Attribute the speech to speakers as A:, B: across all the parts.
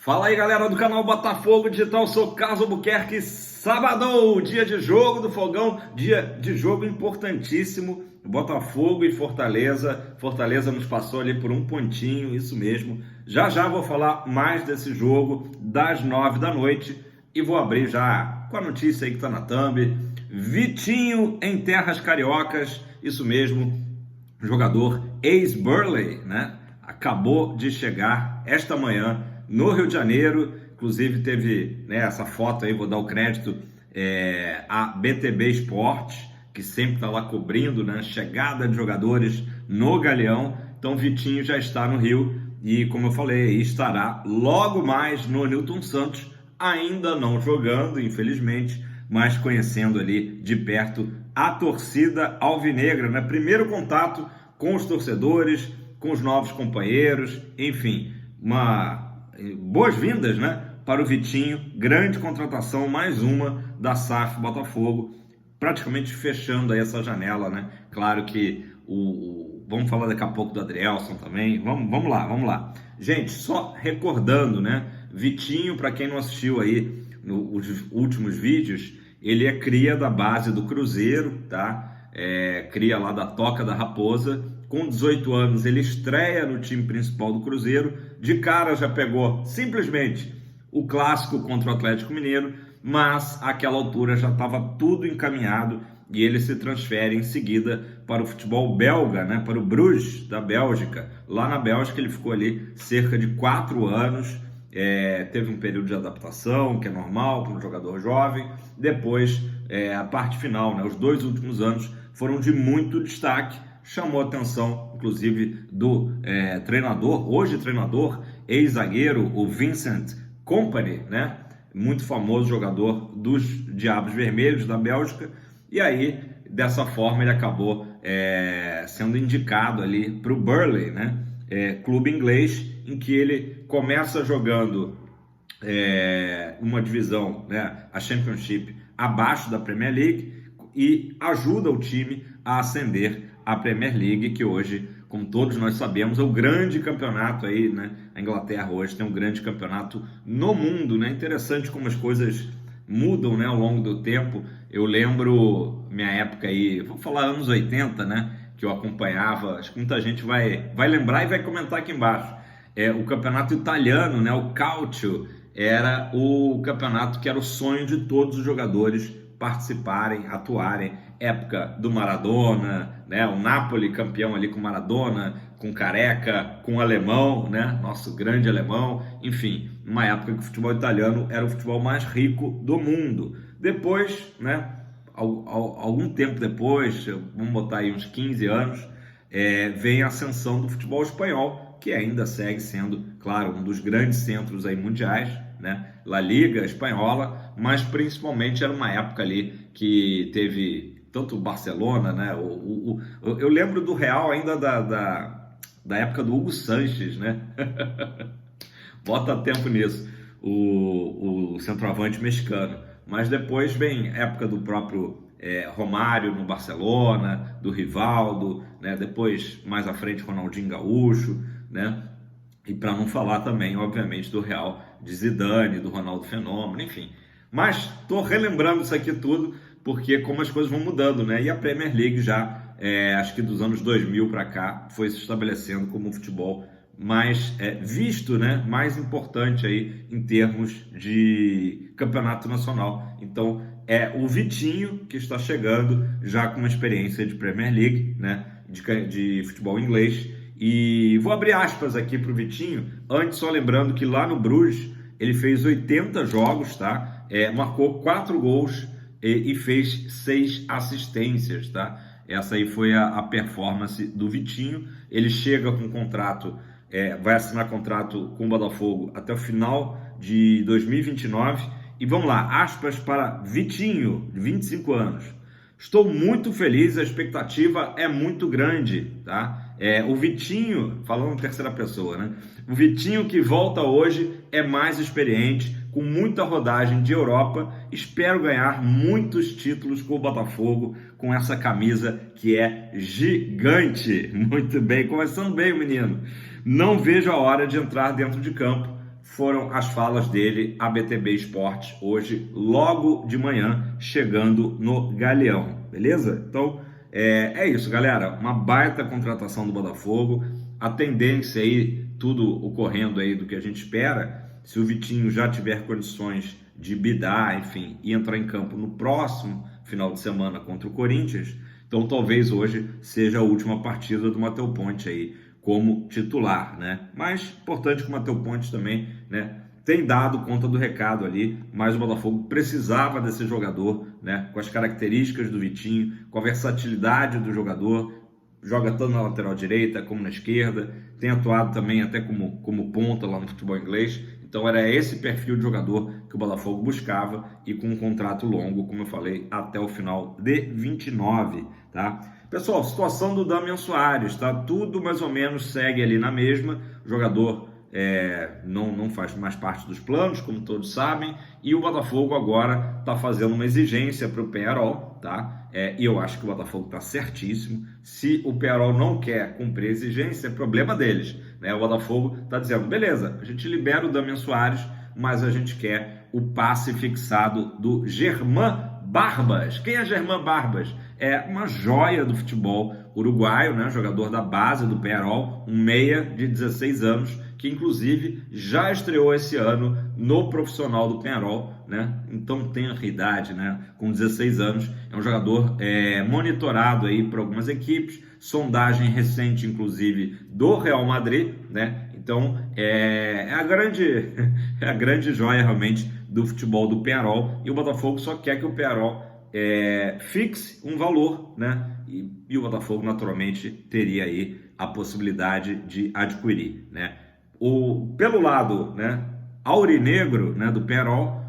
A: Fala aí, galera do canal Botafogo Digital, sou Carlos Albuquerque. Sabadão, dia de jogo do Fogão, dia de jogo importantíssimo, Botafogo e Fortaleza. Fortaleza nos passou ali por um pontinho, isso mesmo. Já vou falar mais desse jogo das 9 da noite e vou abrir já com a notícia aí que tá na thumb. Vitinho em terras cariocas, isso mesmo, jogador ex-Burley, né? Acabou de chegar esta manhã no Rio de Janeiro, inclusive teve, né, essa foto aí, vou dar o crédito à BTB Esportes, que sempre está lá cobrindo, né, chegada de jogadores no Galeão. Então Vitinho já está no Rio e, como eu falei, estará logo mais no Newton Santos, ainda não jogando, infelizmente, mas conhecendo ali de perto a torcida alvinegra, né? Primeiro contato com os torcedores, com os novos companheiros, enfim, boas-vindas, né, para o Vitinho, grande contratação, mais uma da SAF Botafogo, praticamente fechando aí essa janela, né? Claro que vamos falar daqui a pouco do Adrielson também, vamos lá. Gente, só recordando, né, Vitinho, para quem não assistiu aí nos últimos vídeos, ele é cria da base do Cruzeiro, tá? Cria lá da Toca da Raposa. Com 18 anos ele estreia no time principal do Cruzeiro, de cara já pegou simplesmente o clássico contra o Atlético Mineiro, mas àquela altura já estava tudo encaminhado e ele se transfere em seguida para o futebol belga, né, para o Bruges da Bélgica. Lá na Bélgica ele ficou ali cerca de 4 anos, teve um período de adaptação, que é normal para um jogador jovem. Depois, a parte final, né, os 2 últimos anos foram de muito destaque, chamou a atenção, inclusive, do treinador, hoje treinador, ex-zagueiro, o Vincent Kompany, né? Muito famoso jogador dos Diabos Vermelhos da Bélgica, e aí, dessa forma, ele acabou sendo indicado ali para o Burley, né? Clube inglês, em que ele começa jogando uma divisão, né, a Championship, abaixo da Premier League, e ajuda o time a ascender à Premier League, que hoje, como todos nós sabemos, é o grande campeonato aí, né? A Inglaterra hoje tem um grande campeonato no mundo, né? Interessante como as coisas mudam, né, ao longo do tempo. Eu lembro minha época aí, vou falar anos 80, né, que eu acompanhava, acho que muita gente vai lembrar e vai comentar aqui embaixo. O campeonato italiano, né, o Calcio, era o campeonato que era o sonho de todos os jogadores participarem, atuarem. Época do Maradona, né? O Napoli campeão ali com Maradona, com Careca, com o alemão, né? Nosso grande alemão. Enfim, uma época que o futebol italiano era o futebol mais rico do mundo. Depois, né, algum tempo depois, vamos botar aí uns 15 anos, vem a ascensão do futebol espanhol, que ainda segue sendo, claro, um dos grandes centros aí mundiais, né? La Liga espanhola, mas principalmente era uma época ali que teve tanto o Barcelona, né? Eu lembro do Real ainda da época do Hugo Sanches, né? Bota tempo nisso, o centroavante mexicano. Mas depois vem a época do próprio Romário no Barcelona, do Rivaldo, né? Depois, mais à frente, Ronaldinho Gaúcho, né? E para não falar também, obviamente, do Real de Zidane, do Ronaldo Fenômeno, enfim. Mas estou relembrando isso aqui tudo, porque como as coisas vão mudando, né? E a Premier League já, acho que dos anos 2000 para cá, foi se estabelecendo como um futebol mais visto, né? Mais importante aí em termos de campeonato nacional. Então, é o Vitinho que está chegando já com uma experiência de Premier League, né? De futebol inglês. E vou abrir aspas aqui para o Vitinho, antes só lembrando que lá no Bruges ele fez 80 jogos, tá? Marcou 4 gols e fez 6 assistências, tá? Essa aí foi a performance do Vitinho. Ele chega com contrato, vai assinar contrato com o Botafogo até o final de 2029. E vamos lá, aspas para Vitinho, de 25 anos. Estou muito feliz, a expectativa é muito grande, tá? O Vitinho, falando em terceira pessoa, né? O Vitinho que volta hoje é mais experiente, com muita rodagem de Europa. Espero ganhar muitos títulos com o Botafogo, com essa camisa que é gigante. Muito bem, começando bem, menino. Não vejo a hora de entrar dentro de campo. foram as falas dele à BTB Esportes hoje, logo de manhã, chegando no Galeão, beleza? Então, é isso, galera, uma baita contratação do Botafogo, a tendência aí, tudo ocorrendo aí do que a gente espera, se o Vitinho já tiver condições de bidar, enfim, e entrar em campo no próximo final de semana contra o Corinthians, então talvez hoje seja a última partida do Matheus Ponte aí como titular, né? Mas importante que o Matheus Ponte também, né, tem dado conta do recado ali, mas o Botafogo precisava desse jogador, né, com as características do Vitinho, com a versatilidade do jogador, joga tanto na lateral direita como na esquerda, tem atuado também até como ponta lá no futebol inglês. Então era esse perfil de jogador que o Botafogo buscava e com um contrato longo, como eu falei, até o final de 29, tá? Pessoal, situação do Damian Soares, tá? Tudo mais ou menos segue ali na mesma. O jogador não faz mais parte dos planos, como todos sabem, e o Botafogo agora está fazendo uma exigência para o Peñarol, tá? E eu acho que o Botafogo está certíssimo. Se o Peñarol não quer cumprir a exigência, é problema deles, né? O Botafogo está dizendo, beleza, a gente libera o Damian Soares, mas a gente quer o passe fixado do Germán Barbas. Quem é Germán Barbas? É uma joia do futebol uruguaio, né? Jogador da base do Peñarol, um meia de 16 anos, que inclusive já estreou esse ano no profissional do Peñarol, né? Então tem a idade, né? Com 16 anos, é um jogador monitorado aí por algumas equipes, sondagem recente inclusive do Real Madrid, né? Então é a grande joia realmente do futebol do Peñarol, e o Botafogo só quer que o Peñarol fixe um valor, né? E o Botafogo naturalmente teria aí a possibilidade de adquirir, né? Pelo lado, né, aurinegro, né, do Peñarol,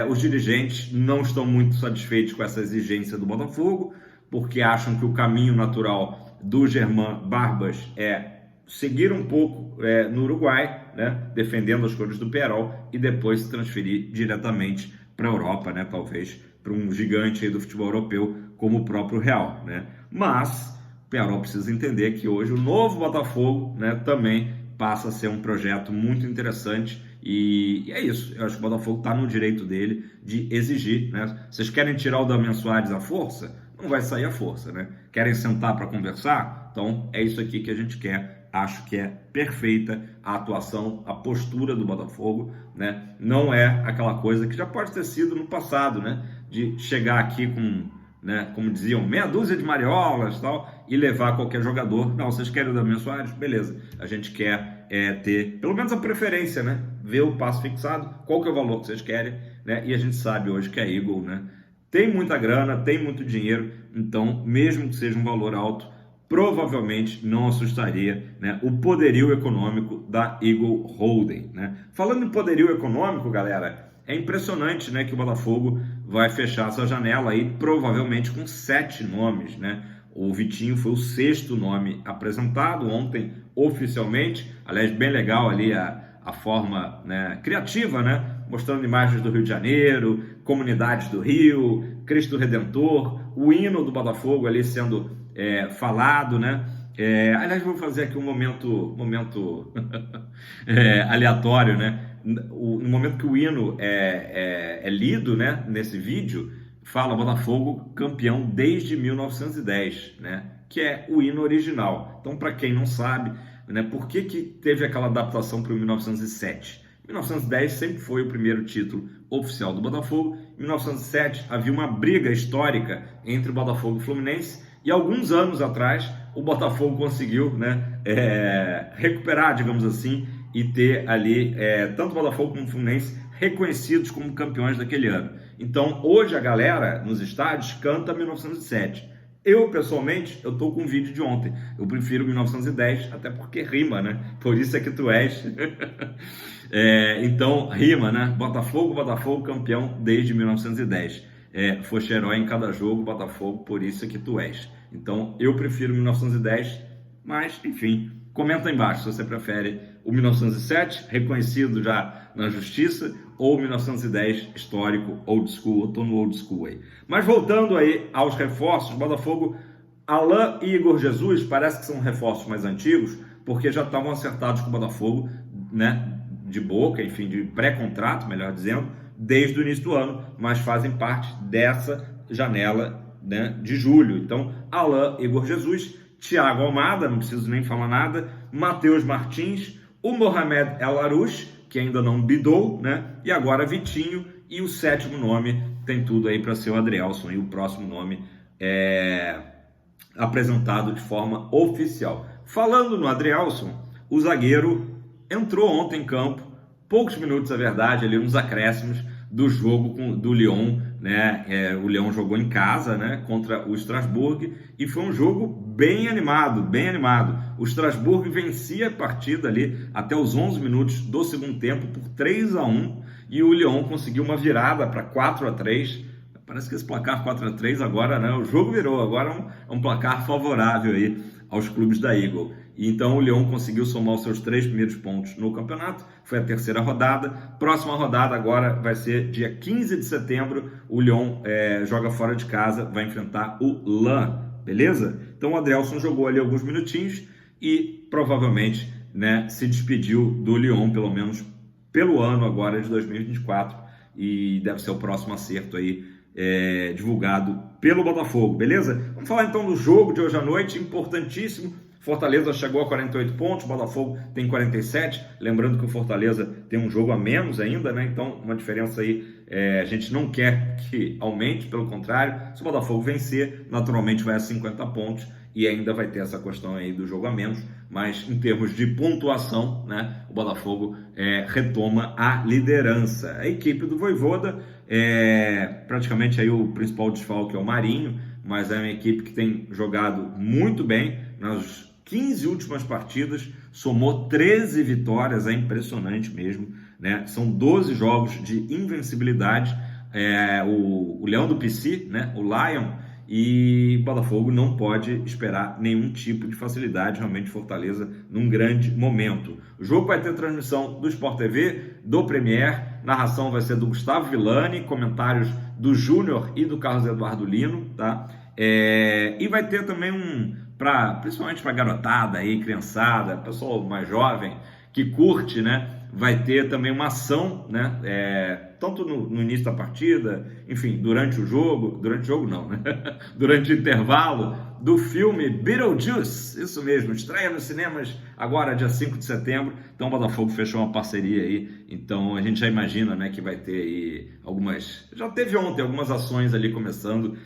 A: os dirigentes não estão muito satisfeitos com essa exigência do Botafogo, porque acham que o caminho natural do Germán Barbas é seguir um pouco no Uruguai, né, defendendo as cores do Peñarol, e depois se transferir diretamente para a Europa, né, talvez para um gigante aí do futebol europeu como o próprio Real, né? Mas o Peñarol precisa entender que hoje o novo Botafogo, né, também passa a ser um projeto muito interessante, e é isso. Eu acho que o Botafogo está no direito dele de exigir, né? Vocês querem tirar o Damian Soares à força? Não vai sair à força, né? Querem sentar para conversar? Então é isso aqui que a gente quer. Acho que é perfeita a atuação, a postura do Botafogo, né? Não é aquela coisa que já pode ter sido no passado, né? De chegar aqui com, né, como diziam, meia dúzia de mariolas e tal, e levar qualquer jogador. Não, vocês querem o Damian Soares? Beleza. A gente quer ter, pelo menos a preferência, né? Ver o passo fixado, qual que é o valor que vocês querem, né? E a gente sabe hoje que a Eagle, né, tem muita grana, tem muito dinheiro, então, mesmo que seja um valor alto, provavelmente não assustaria, né, o poderio econômico da Eagle Holding, né? Falando em poderio econômico, galera, é impressionante, né, que o Botafogo vai fechar essa janela aí, provavelmente com 7 nomes, né? O Vitinho foi o 6º nome apresentado ontem oficialmente. Aliás, bem legal ali a forma, né, criativa, né? Mostrando imagens do Rio de Janeiro, comunidades do Rio, Cristo Redentor, o hino do Botafogo ali sendo falado, né? Aliás, vou fazer aqui um momento aleatório, né? No momento que o hino é lido, né, nesse vídeo, fala Botafogo campeão desde 1910, né, que é o hino original. Então, para quem não sabe, né, por que teve aquela adaptação para o 1907? 1910 sempre foi o primeiro título oficial do Botafogo. Em 1907 havia uma briga histórica entre o Botafogo e o Fluminense, e alguns anos atrás o Botafogo conseguiu, né, recuperar, digamos assim, e ter ali tanto o Botafogo como o Fluminense reconhecidos como campeões daquele ano. Então, hoje a galera nos estádios canta 1907. Eu, pessoalmente, eu tô com um vídeo de ontem. Eu prefiro 1910, até porque rima, né? Por isso é que tu és. Então, rima, né? Botafogo, campeão desde 1910. Foste herói em cada jogo, Botafogo, por isso é que tu és. Então, eu prefiro 1910, mas, enfim, comenta aí embaixo se você prefere o 1907, reconhecido já na justiça, ou 1910, histórico, old school. Eu tô no old school aí. Mas voltando aí aos reforços, Botafogo, Alain e Igor Jesus parece que são reforços mais antigos, porque já estavam acertados com o Botafogo, né, de boca, enfim, de pré-contrato, melhor dizendo, desde o início do ano, mas fazem parte dessa janela, né, de julho. Então, Alain, Igor Jesus, Thiago Almada, não preciso nem falar nada, Matheus Martins, o Mohamed El Arouche, que ainda não bidou, né, e agora Vitinho, e o sétimo nome tem tudo aí para ser o Adrielson, e o próximo nome é apresentado de forma oficial. Falando no Adrielson, o zagueiro entrou ontem em campo, poucos minutos, é verdade, ali nos acréscimos do jogo do Lyon, né? O Lyon jogou em casa, né, contra o Strasbourg, e foi um jogo bem animado, bem animado. O Strasbourg vencia a partida ali até os 11 minutos do segundo tempo por 3-1, e o Lyon conseguiu uma virada para 4-3. Parece que esse placar 4-3 agora, né, o jogo virou, agora é um placar favorável aí aos clubes da Eagle. E então o Lyon conseguiu somar os seus 3 primeiros pontos no campeonato, foi a terceira rodada. Próxima rodada agora vai ser dia 15 de setembro, o Lyon joga fora de casa, vai enfrentar o Lens, beleza? Então o Adrielson jogou ali alguns minutinhos e provavelmente, né, se despediu do Lyon, pelo menos pelo ano agora de 2024, e deve ser o próximo acerto aí divulgado pelo Botafogo, beleza? Vamos falar então do jogo de hoje à noite, importantíssimo. Fortaleza chegou a 48 pontos, o Botafogo tem 47, lembrando que o Fortaleza tem um jogo a menos ainda, né? Então uma diferença aí, a gente não quer que aumente, pelo contrário, se o Botafogo vencer, naturalmente vai a 50 pontos e ainda vai ter essa questão aí do jogo a menos, mas em termos de pontuação, né, o Botafogo retoma a liderança. A equipe do Vojvoda, praticamente aí o principal desfalque é o Marinho, mas é uma equipe que tem jogado muito bem nas 15 últimas partidas, somou 13 vitórias, é impressionante mesmo, né? São 12 jogos de invencibilidade, o Leão do PC, né? O Lion, e Botafogo não pode esperar nenhum tipo de facilidade, realmente Fortaleza num grande momento. O jogo vai ter transmissão do Sport TV, do Premier, narração vai ser do Gustavo Villani, comentários do Júnior e do Carlos Eduardo Lino, tá? E vai ter também principalmente para garotada aí, criançada, pessoal mais jovem que curte, né? Vai ter também uma ação, né? Tanto no início da partida, enfim, durante o jogo não, né? Durante o intervalo do filme Beetlejuice, isso mesmo, estreia nos cinemas agora dia 5 de setembro, então o Botafogo fechou uma parceria aí, então a gente já imagina, né, que vai ter aí já teve ontem algumas ações ali começando,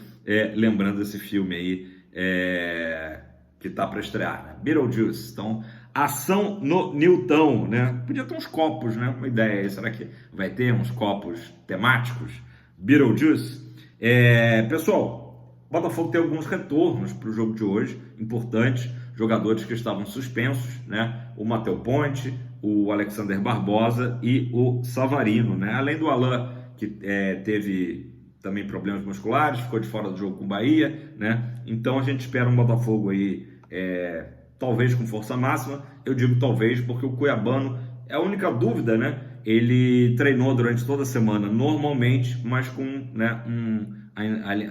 A: lembrando esse filme aí, que tá para estrear, né? Beetlejuice. Então, ação no Newton, né? Podia ter uns copos, né? Uma ideia aí, será que vai ter uns copos temáticos? Beetlejuice. Pessoal, o Botafogo tem alguns retornos para o jogo de hoje, importantes, jogadores que estavam suspensos, né? O Matheus Ponte, o Alexander Barbosa e o Savarino, né? Além do Alain, que teve também problemas musculares, ficou de fora do jogo com o Bahia, né? Então a gente espera um Botafogo aí, talvez com força máxima. Eu digo talvez porque o Cuiabano é a única dúvida, né? Ele treinou durante toda a semana normalmente, mas com, né,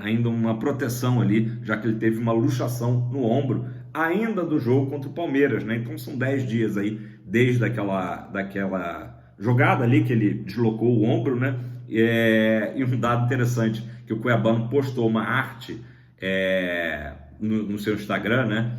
A: ainda uma proteção ali, já que ele teve uma luxação no ombro ainda do jogo contra o Palmeiras, né? Então são 10 dias aí desde daquela jogada ali que ele deslocou o ombro, né? E um dado interessante, que o Cuiabano postou uma arte no seu Instagram, né,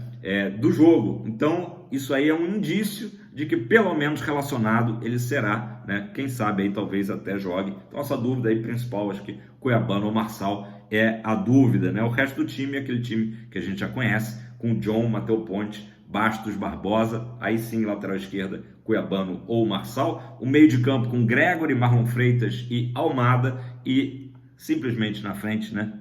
A: do jogo. Então isso aí é um indício de que pelo menos relacionado ele será, né? Quem sabe aí talvez até jogue. Então essa dúvida aí principal, acho que Cuiabano ou Marçal é a dúvida, né? O resto do time é aquele time que a gente já conhece, com John, Matheus Ponte, Bastos, Barbosa, aí sim lateral esquerda, Cuiabano ou Marçal, o meio de campo com Gregory, Marlon Freitas e Almada, e simplesmente na frente, né?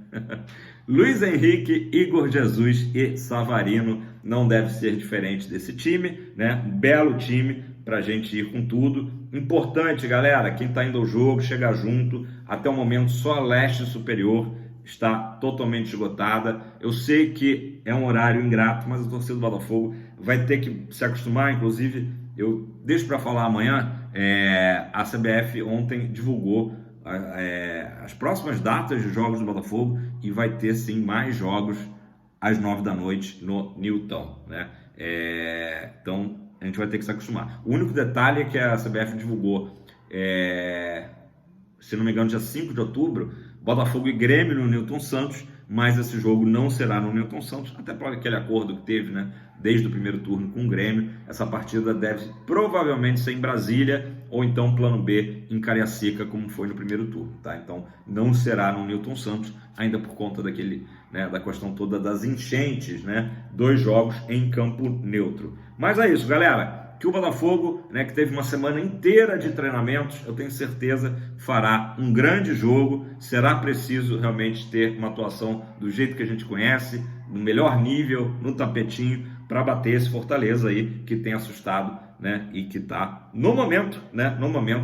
A: Luiz Henrique, Igor Jesus e Savarino. Não deve ser diferente desse time, né? Um belo time para a gente ir com tudo. Importante, galera, quem está indo ao jogo, chegar junto. Até o momento só a Leste Superior está totalmente esgotada. Eu sei que é um horário ingrato, mas a torcida do Botafogo vai ter que se acostumar. Inclusive, eu deixo para falar amanhã, a CBF ontem divulgou as próximas datas de jogos do Botafogo e vai ter sim mais jogos às 9 da noite no Newton, né? Então a gente vai ter que se acostumar. O único detalhe é que a CBF divulgou, se não me engano, dia 5 de outubro, Botafogo e Grêmio no Newton Santos, mas esse jogo não será no Newton Santos, até por aquele acordo que teve, né, desde o primeiro turno com o Grêmio. Essa partida deve provavelmente ser em Brasília, ou então plano B em Cariacica, como foi no primeiro turno, tá? Então não será no Newton Santos, ainda por conta daquele, né, da questão toda das enchentes, né? 2 jogos em campo neutro. Mas é isso, galera. Que o Botafogo, né, que teve uma semana inteira de treinamentos, eu tenho certeza fará um grande jogo. Será preciso realmente ter uma atuação do jeito que a gente conhece, no melhor nível, no tapetinho, para bater esse Fortaleza aí que tem assustado, né, e que está no momento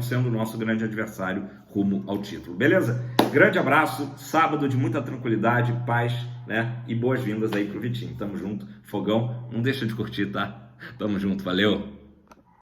A: sendo o nosso grande adversário rumo ao título. Beleza? Grande abraço, sábado de muita tranquilidade, paz, né, e boas-vindas aí pro Vitinho. Tamo junto, fogão, não deixa de curtir, tá? Tamo junto, valeu!